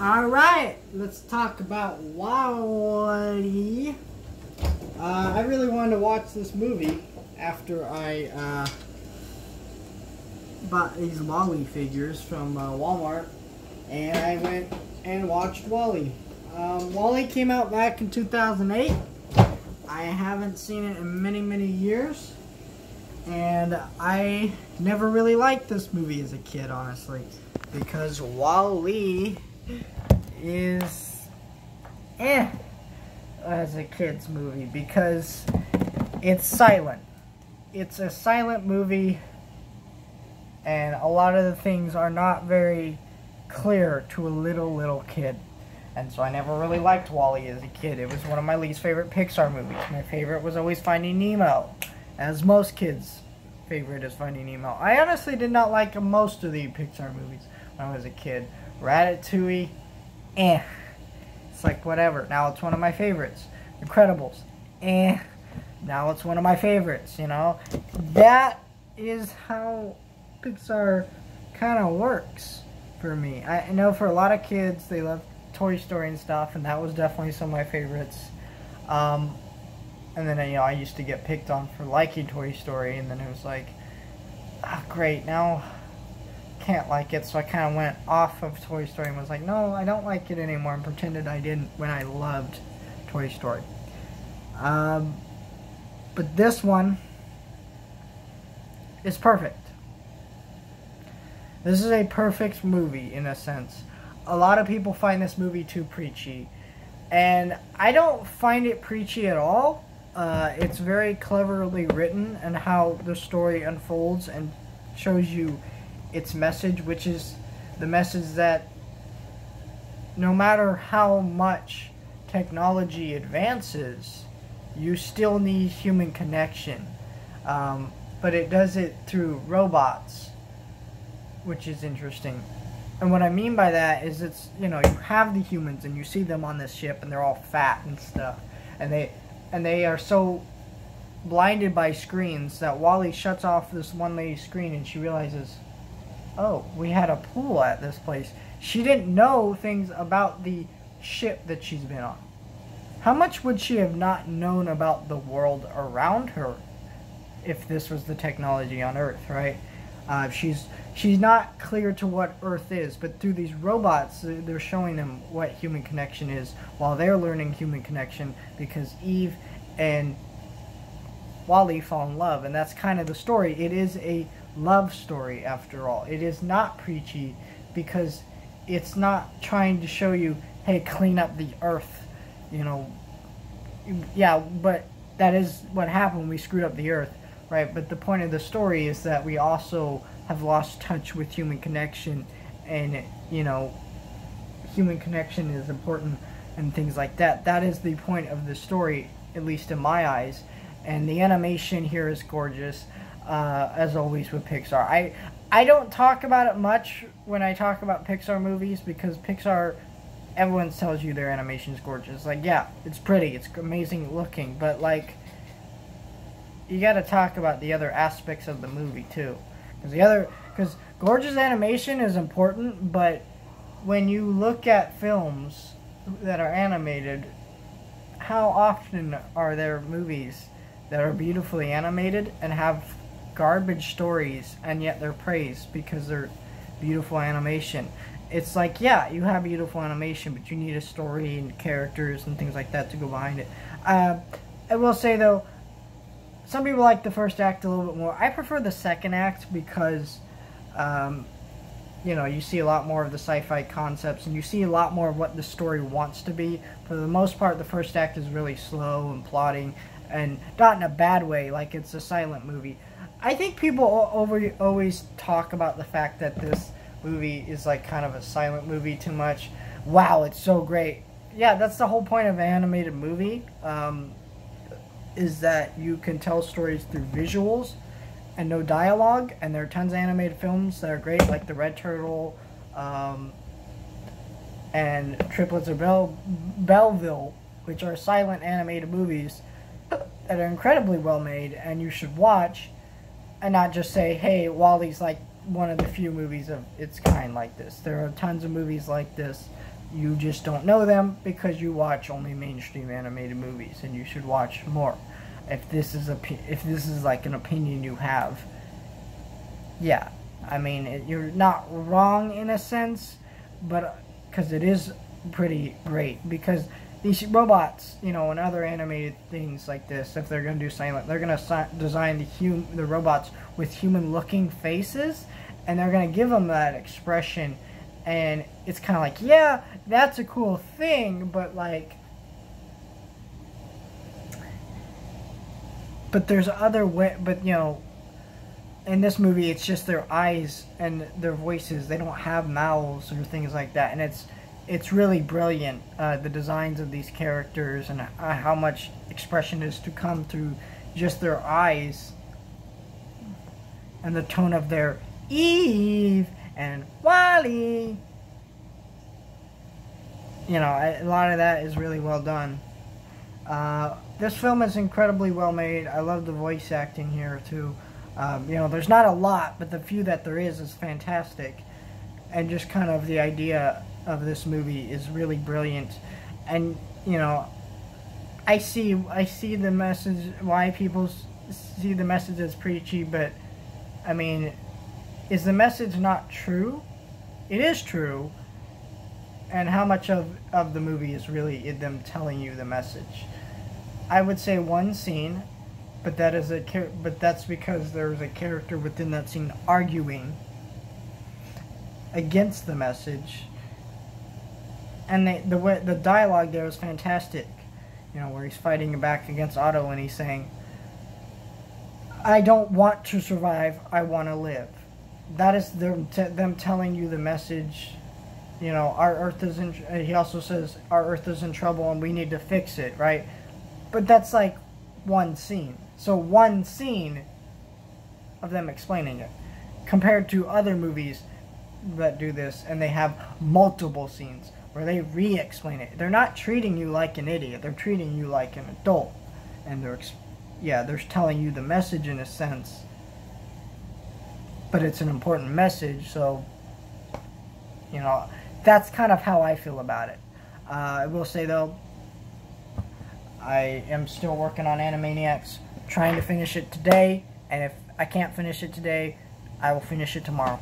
Alright, let's talk about WALL-E. I really wanted to watch this movie after I bought these WALL-E figures from Walmart, and I went and watched WALL-E. WALL-E came out back in 2008. I haven't seen it in many years, and I never really liked this movie as a kid, honestly, because WALL-E is as a kid's movie because it's silent. It's a silent movie, and a lot of the things are not very clear to a little kid. And so I never really liked WALL-E as a kid. It was one of my least favorite Pixar movies. My favorite was always Finding Nemo, as most kids' favorite is Finding Nemo. I honestly did not like most of the Pixar movies when I was a kid. Ratatouille, it's like whatever. Now it's one of my favorites. Incredibles, now it's one of my favorites, you know. That is how Pixar kind of works for me. I know for a lot of kids, they love Toy Story and stuff, and that was definitely some of my favorites. And then, you know, I used to get picked on for liking Toy Story, and then it was like, oh, great, now can't like it. So I kind of went off of Toy Story and was like, no, I don't like it anymore, and pretended I didn't when I loved Toy Story. But this one is perfect. This is a perfect movie in a sense. A lot of people find this movie too preachy, and I don't find it preachy at all. It's very cleverly written and how the story unfolds and shows you its message, which is the message that no matter how much technology advances, you still need human connection. But it does it through robots, which is interesting. And what I mean by that is it's, you know, you have the humans and you see them on this ship and they're all fat and stuff. And they are so blinded by screens that WALL-E shuts off this one lady's screen and she realizes, oh, we had a pool at this place. She didn't know things about the ship that she's been on. How much would she have not known about the world around her if this was the technology on Earth, right? She's not clear to what Earth is, but through these robots, they're showing them what human connection is while they're learning human connection, because Eve and WALL-E fall in love, and that's kind of the story. It is a love story after all. It is not preachy because it's not trying to show you, hey, clean up the Earth, you know. Yeah, but that is what happened when we screwed up the Earth, right? But the point of the story is that we also have lost touch with human connection, and, you know, human connection is important and things like that. That is the point of the story, at least in my eyes. And the animation here is gorgeous, as always with Pixar. I don't talk about it much when I talk about Pixar movies, because Pixar, everyone tells you their animation is gorgeous. Like, yeah, it's pretty, it's amazing looking, but, like, you gotta talk about the other aspects of the movie, too. Because gorgeous animation is important, but when you look at films that are animated, how often are there movies that are beautifully animated and have garbage stories, and yet they're praised because they're beautiful animation? It's like, yeah, you have beautiful animation, but you need a story and characters and things like that to go behind it. I will say, though, some people like the first act a little bit more. I prefer the second act because, you know, you see a lot more of the sci-fi concepts, and you see a lot more of what the story wants to be. For the most part, the first act is really slow and plotting, and not in a bad way, like it's a silent movie. I think people always talk about the fact that this movie is like kind of a silent movie too much. Wow, it's so great. Yeah, that's the whole point of an animated movie, is that you can tell stories through visuals and no dialogue. And there are tons of animated films that are great, like The Red Turtle, and Triplets of Belleville, which are silent animated movies that are incredibly well made and you should watch, and not just say, hey, WALL-E's like one of the few movies of its kind like this. There are tons of movies like this You just don't know them because you watch only mainstream animated movies, and you should watch more. If this is like an opinion you have, yeah, I mean, you're not wrong in a sense, but because it is pretty great. Because these robots, you know, and other animated things like this, if they're going to do silent, they're going to design the robots with human-looking faces, and they're going to give them that expression. And it's kind of like, yeah, that's a cool thing, but like, but there's other way. But you know, in this movie, it's just their eyes and their voices. They don't have mouths or things like that, and it's really brilliant. The designs of these characters and how much expression is to come through just their eyes and the tone of their Eve and Wally. You know, a lot of that is really well done. This film is incredibly well made. I love the voice acting here too. You know, there's not a lot, but the few that there is fantastic. And just kind of the idea of this movie is really brilliant. And you know, I see the message, why people see the message as preachy, but I mean, is the message not true? It is true. And how much of the movie is really them telling you the message? I would say one scene, but that's because there's a character within that scene arguing against the message, and the dialogue there is fantastic. You know, where he's fighting back against Otto, and he's saying, "I don't want to survive. I want to live." That is them telling you the message. You know, our Earth is in. He also says our Earth is in trouble and we need to fix it, right? But that's like one scene. So one scene of them explaining it, compared to other movies that do this, and they have multiple scenes where they re-explain it. They're not treating you like an idiot. They're treating you like an adult, and they're telling you the message in a sense. But it's an important message, so you know. That's kind of how I feel about it. I will say, though, I am still working on Animaniacs, trying to finish it today, and if I can't finish it today, I will finish it tomorrow.